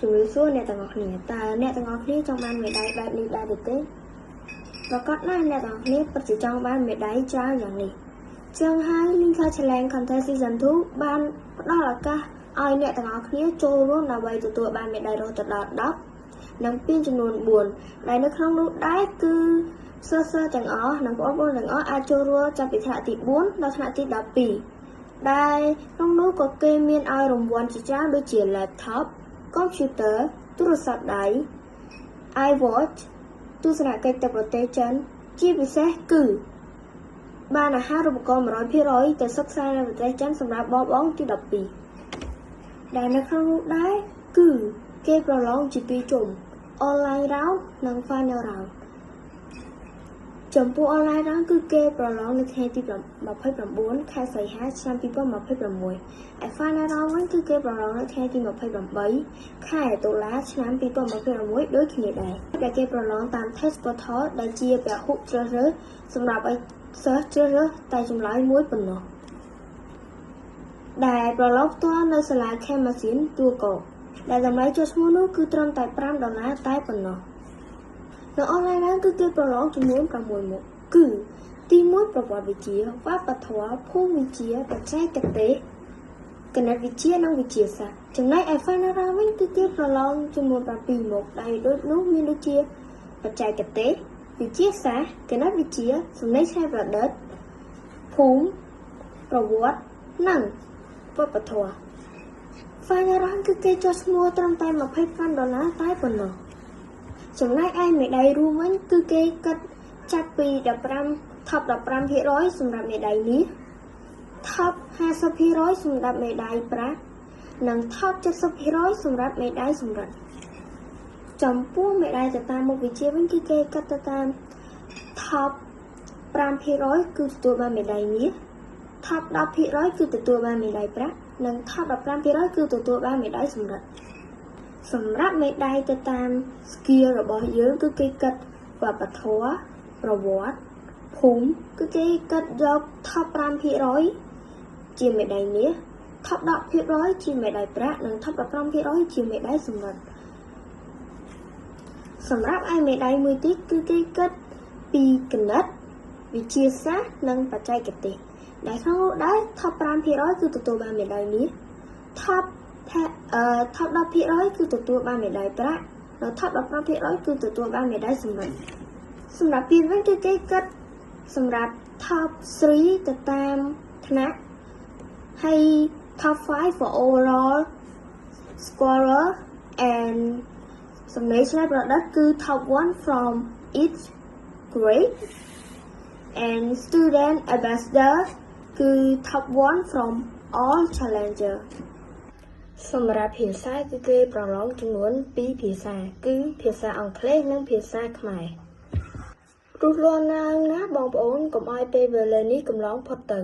ជំរាបសួរអ្នកទាំងអស់គ្នាតើអ្នកទាំងអស់គ្នាចង់បានមេដាយបែបនេះដែរទេប្រកាសណាស់អ្នកទាំងអស់គ្នាពិតជាចង់បានមេដាយច្រើនយ៉ាងនេះចឹងហើយ Linka Challenge Contest Season 2 បានផ្ដល់ឱកាសឲ្យអ្នកទាំងអស់គ្នាចូលរួមដើម្បីទទួលបានមេដាយរហូតដល់10និងពានចំនួន4ដែលនៅក្នុងនោះដែរគឺសិស្សទាំងអស់និងបងប្អូនទាំងអស់អាចចូលរួមចាប់ពីថ្នាក់ទី4ដល់ថ្នាក់ទី12ដែលក្នុងនោះក៏គេមានឲ្យរង្វាន់ជាច្រើនដូចជា laptop computer ទូរស័ព្ទដៃ iWatch ទស្សនកិច្ចទៅប្រទេសចិនជាពិសេសគឺបានអាហារូបករណ៍ 100% ទៅសិក្សានៅប្រទេសចិនសម្រាប់បងទី12ដែលនៅក្នុងនោះដែរគឺគេប្រឡងជា2ជុំ online round និង final round ចំពោះ online round គឺគេប្រឡងនៅថ្ងៃទី29ខែសីហាឆ្នាំ2026ហើយ final round វិញគឺគេប្រឡងនៅថ្ងៃទី28ខែតុលាឆ្នាំ2026ដូចគ្នាដែរដែលគេប្រឡងតាម test portal ដែលជាពហុជ្រើសរើសសម្រាប់ឲ្យសិស្សជ្រើសរើសតែចម្លើយមួយប៉ុណ្ណោះដែលប្រឡងផ្ទាល់នៅសាលា Camasian ទួកោដែលតម្លៃចុះឈ្មោះនោះគឺត្រឹមតែ$5តែប៉ុណ្ណោះនៅ online ហ្នឹងគឺគេប្រឡងចំនួន6មុខគឺទី1ប្រវត្តិវិទ្យាវប្បធម៌ភូមិវិទ្យាបច្ចេកទេសគណិតវិទ្យានិងវិទ្យាសាស្ត្រចំណែកឯ final round វិញគឺគេប្រឡងចំនួន7មុខដែលដូចនោះមានដូចជាបច្ចេកទេសវិទ្យាសាស្ត្រគណិតវិទ្យាសំឡេងច្នៃប្រឌិតភូមិប្រវត្តិនិងវប្បធម៌ final round គឺគេចុះឈ្មោះត្រឹមតែ$25តែប៉ុណ្ណោះចំណែកឯមេដាយរួមវិញគឺគេគិតចាប់ពីtop 15% សម្រាប់មេដាយមាស top 50% សម្រាប់មេដាយប្រាក់និង top 70% សម្រាប់មេដាយសំរឹទ្ធចំពោះមេដាយទៅតាមមុខវិជ្ជាវិញគឺគេគិតទៅតាម top 5% គឺទទួលបានមេដាយមាស top 10% គឺទទួលបានមេដាយប្រាក់និង top 15% គឺទទួលបានមេដាយសំរឹទ្ធសម្រាប់មេដាយទៅតាម skill របស់យើងគឺគេគិតវប្បធម៌ប្រវត្តិភូមិគឺគេគិតយក top 5% ជាមេដាយមាស top 10% ជាមេដាយប្រាក់និង top 15% ជាមេដាយសំរឹទ្ធសម្រាប់ឯមេដាយមួយទៀតគឺគេគិតពីគណិតវិទ្យាសាស្ត្រនិងបច្ចេកទេសដែលក្នុងនោះដែរ top 5% គឺទទួលបានមេដាយមាស top 10% គឺទទួលបានមេដាយប្រាក់និង top 15% គឺទទួលបានមេដាយសំរឹទ្ធសម្រាប់ពានវិញគឺគេគិតសម្រាប់ top 3 ទៅតាមថ្នាក់ហើយ top 5 for overall scorer and សំឡេងច្នៃប្រឌិតគឺ top 1 from each grade and student ambassador គឺ top 1 from all challenger សម្រាប់ភាសាគឺគេប្រឡងចំនួន2ភាសាគឺភាសាអង់គ្លេសនិងភាសាខ្មែរព្រោះលន់ណាបងប្អូនកុំឲ្យពេលវេលានេះកំឡុងផុតទៅ